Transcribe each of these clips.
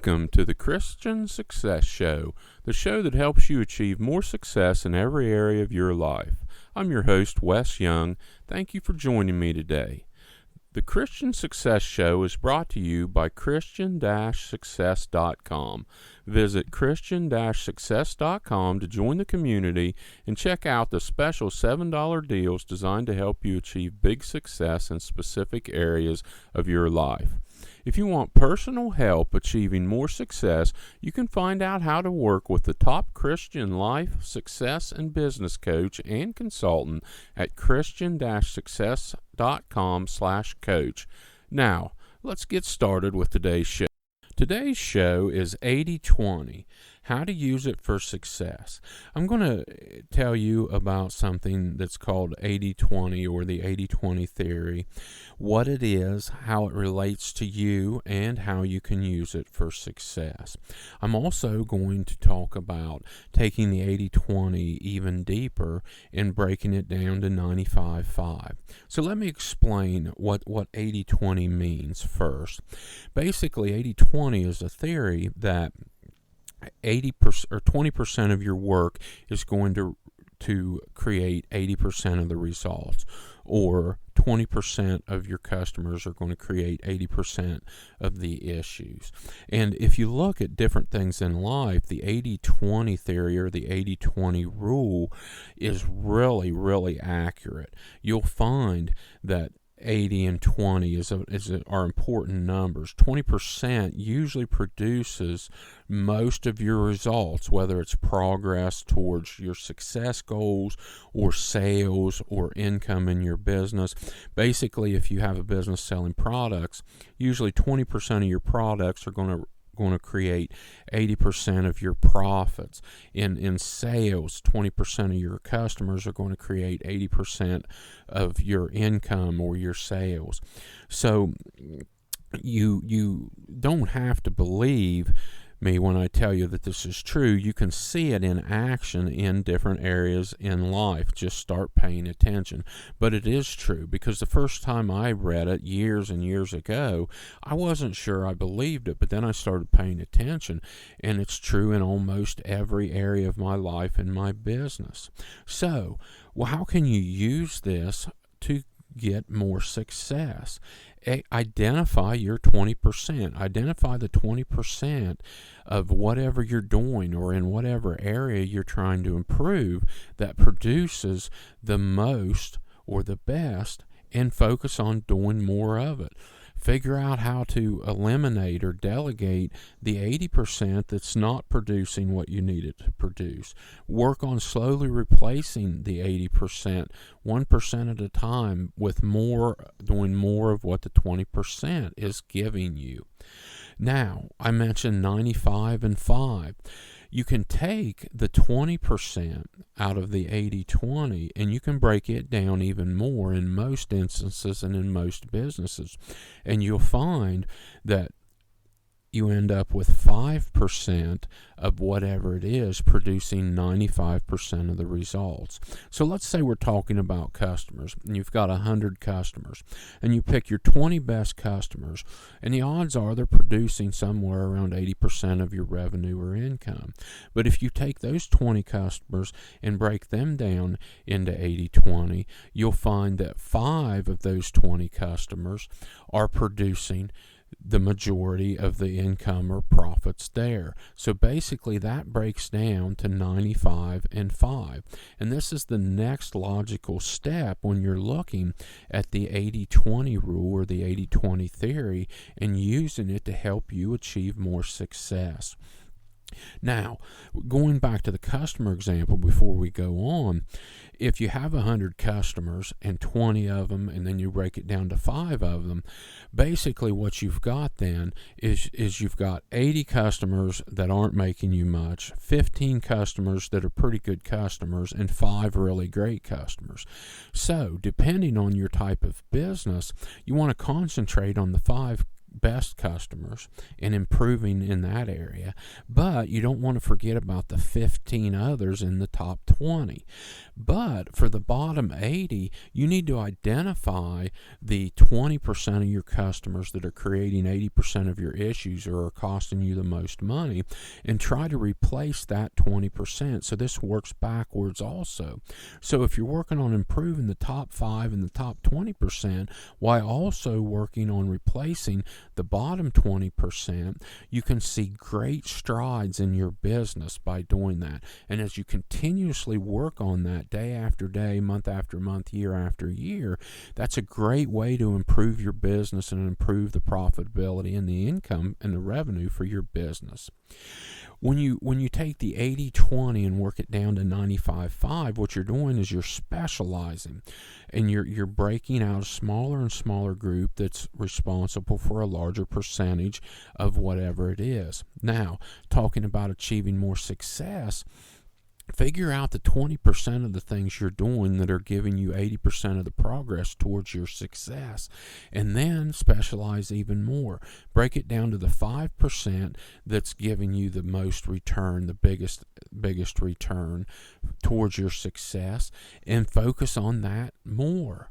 Welcome to the Christian Success Show, the show that helps you achieve more success in every area of your life. I'm your host, Wes Young. Thank you for joining me today. The Christian Success Show is brought to you by Christian-Success.com. Visit Christian-Success.com to join the community and check out the special $7 deals designed to help you achieve big success in specific areas of your life. If you want personal help achieving more success, you can find out how to work with the top Christian life, success, and business coach and consultant at Christian-Success.com/coach. Now, let's get started with today's show. Today's show is 80-20, how to use it for success. I'm going to tell you about something that's called 80-20 or the 80-20 theory, what it is, how it relates to you, and how you can use it for success. I'm also going to talk about taking the 80-20 even deeper and breaking it down to 95-5. So let me explain what 80-20 means first. Basically, 80-20 is a theory that 80% or 20% of your work is going to create 80% of the results, or 20% of your customers are going to create 80% of the issues. And if you look at different things in life, the 80-20 theory or the 80-20 rule is really, really accurate. You'll find that 80 and 20 are important numbers. 20% usually produces most of your results, whether it's progress towards your success goals or sales or income in your business. Basically, if you have a business selling products, usually 20% of your products are going to create 80% of your profits. In sales, 20% of your customers are going to create 80% of your income or your sales. So you don't have to believe me when I tell you that this is true. You can see it in action in different areas in life. Just start paying attention. But it is true, because the first time I read it years and years ago, I wasn't sure I believed it, but then I started paying attention, and it's true in almost every area of my life and my business. So, how can you use this to get more success? Identify your 20%. Identify the 20% of whatever you're doing or in whatever area you're trying to improve that produces the most or the best, and focus on doing more of it. Figure out how to eliminate or delegate the 80% that's not producing what you need it to produce. Work on slowly replacing the 80%, 1% at a time, with doing more of what the 20% is giving you. Now, I mentioned 95 and 5. You can take the 20% out of the 80-20 and you can break it down even more in most instances and in most businesses. And you'll find that you end up with 5% of whatever it is producing 95% of the results. So let's say we're talking about customers, and you've got 100 customers, and you pick your 20 best customers, and the odds are they're producing somewhere around 80% of your revenue or income. But if you take those 20 customers and break them down into 80-20, you'll find that 5 of those 20 customers are producing the majority of the income or profits there. So basically that breaks down to 95 and 5. And this is the next logical step when you're looking at the 80-20 rule or the 80-20 theory and using it to help you achieve more success. Now, going back to the customer example before we go on, if you have 100 customers and 20 of them, and then you break it down to 5 of them, basically what you've got then is you've got 80 customers that aren't making you much, 15 customers that are pretty good customers, and 5 really great customers. So, depending on your type of business, you want to concentrate on the 5 best customers and improving in that area, but you don't want to forget about the 15 others in the top 20. But for the bottom 80, you need to identify the 20% of your customers that are creating 80% of your issues or are costing you the most money, and try to replace that 20%. So this works backwards also. So if you're working on improving the top 5 and the top 20% while also working on replacing the bottom 20%, you can see great strides in your business by doing that. And as you continuously work on that day after day, month after month, year after year, that's a great way to improve your business and improve the profitability and the income and the revenue for your business. When you take the 80-20 and work it down to 95-5, what you're doing is you're specializing, and you're breaking out a smaller and smaller group that's responsible for a larger percentage of whatever it is. Now, talking about achieving more success, figure out the 20% of the things you're doing that are giving you 80% of the progress towards your success, and then specialize even more. Break it down to the 5% that's giving you the most return, the biggest return towards your success, and focus on that more.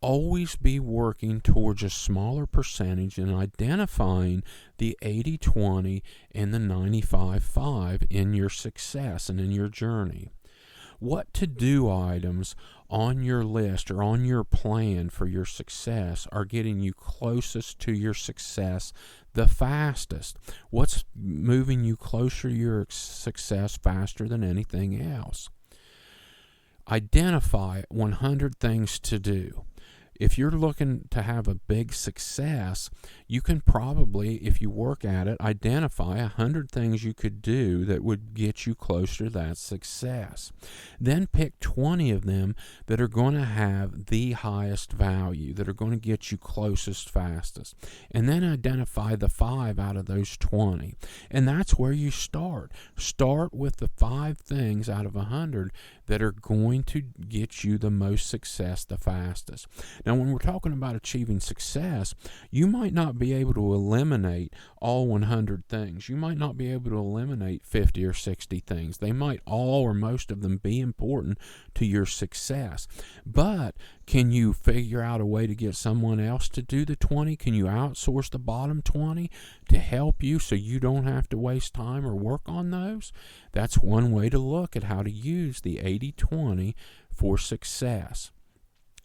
Always be working towards a smaller percentage and identifying the 80-20 and the 95-5 in your success and in your journey. What to-do items on your list or on your plan for your success are getting you closest to your success the fastest? What's moving you closer to your success faster than anything else? Identify 100 things to do. If you're looking to have a big success, you can probably, if you work at it, identify 100 things you could do that would get you closer to that success. Then pick 20 of them that are going to have the highest value, that are going to get you closest, fastest. And then identify the 5 out of those 20. And that's where you start. Start with the 5 things out of 100 that are going to get you the most success the fastest. Now, when we're talking about achieving success, you might not be able to eliminate all 100 things. You might not be able to eliminate 50 or 60 things. They might all or most of them be important to your success. But can you figure out a way to get someone else to do the 20? Can you outsource the bottom 20 to help you so you don't have to waste time or work on those? That's one way to look at how to use the 80-20 for success.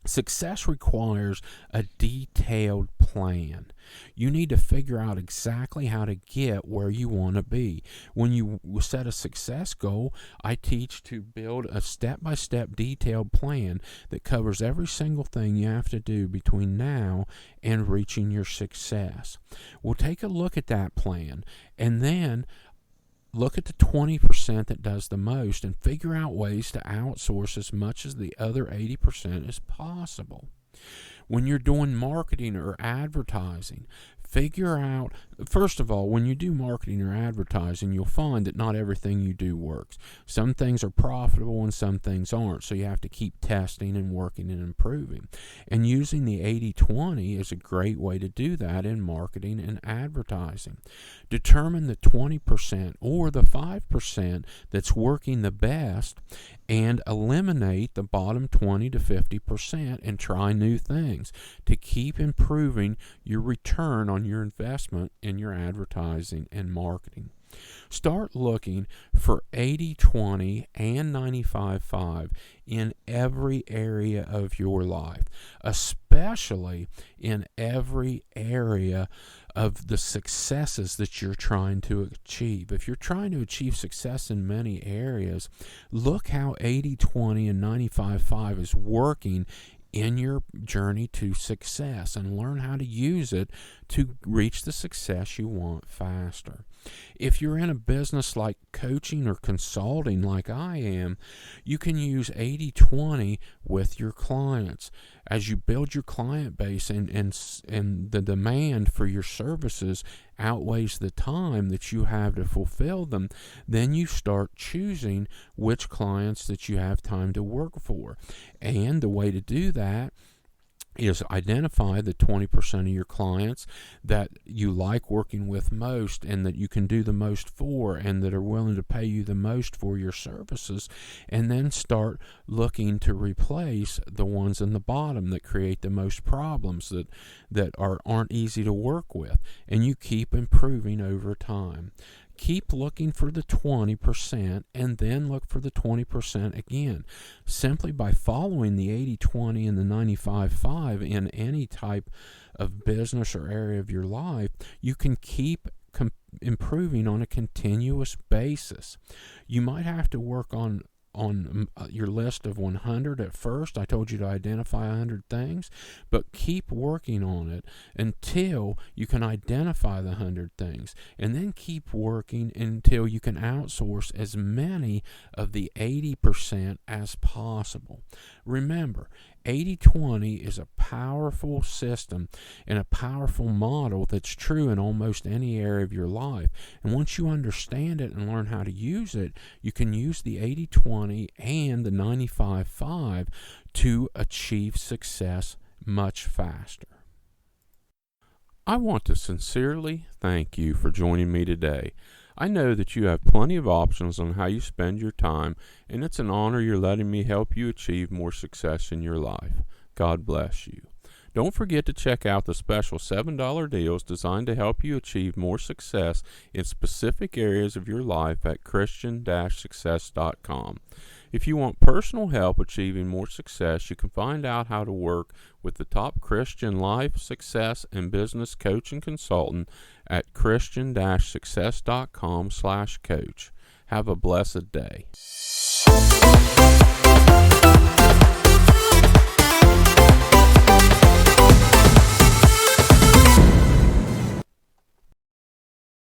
Success requires a detailed plan. You need to figure out exactly how to get where you want to be. When you set a success goal, I teach to build a step-by-step detailed plan that covers every single thing you have to do between now and reaching your success. We'll take a look at that plan, and then look at the 20% that does the most and figure out ways to outsource as much as the other 80% as possible. When you're doing marketing or advertising, figure out, first of all, when you do marketing or advertising, you'll find that not everything you do works. Some things are profitable and some things aren't, so you have to keep testing and working and improving. And using the 80-20 is a great way to do that in marketing and advertising. Determine the 20% or the 5% that's working the best and eliminate the bottom 20 to 50% and try new things to keep improving your return on your investment in your advertising and marketing. Start looking for 80-20 and 95-5 in every area of your life, especially in every area of the successes that you're trying to achieve. If you're trying to achieve success in many areas, look how 80-20 and 95-5 is working in your journey to success and learn how to use it to reach the success you want faster. If you're in a business like coaching or consulting like I am, you can use 80-20 with your clients. As you build your client base and the demand for your services outweighs the time that you have to fulfill them, then you start choosing which clients that you have time to work for. And the way to do that is identify the 20% of your clients that you like working with most and that you can do the most for and that are willing to pay you the most for your services, and then start looking to replace the ones in the bottom that create the most problems, that aren't easy to work with, and you keep improving over time. Keep looking for the 20% and then look for the 20% again. Simply by following the 80-20 and the 95-5 in any type of business or area of your life, you can keep improving on a continuous basis. You might have to work on your list of 100 at first. I told you to identify 100 things, but keep working on it until you can identify the 100 things, and then keep working until you can outsource as many of the 80% as possible. Remember, 80-20 is a powerful system and a powerful model that's true in almost any area of your life. And once you understand it and learn how to use it, you can use the 80-20 and the 95-5 to achieve success much faster. I want to sincerely thank you for joining me today. I know that you have plenty of options on how you spend your time, and it's an honor you're letting me help you achieve more success in your life. God bless you. Don't forget to check out the special $7 deals designed to help you achieve more success in specific areas of your life at Christian-success.com. If you want personal help achieving more success, you can find out how to work with the top Christian life, success, and business coach and consultant at Christian-success.com/coach. Have a blessed day.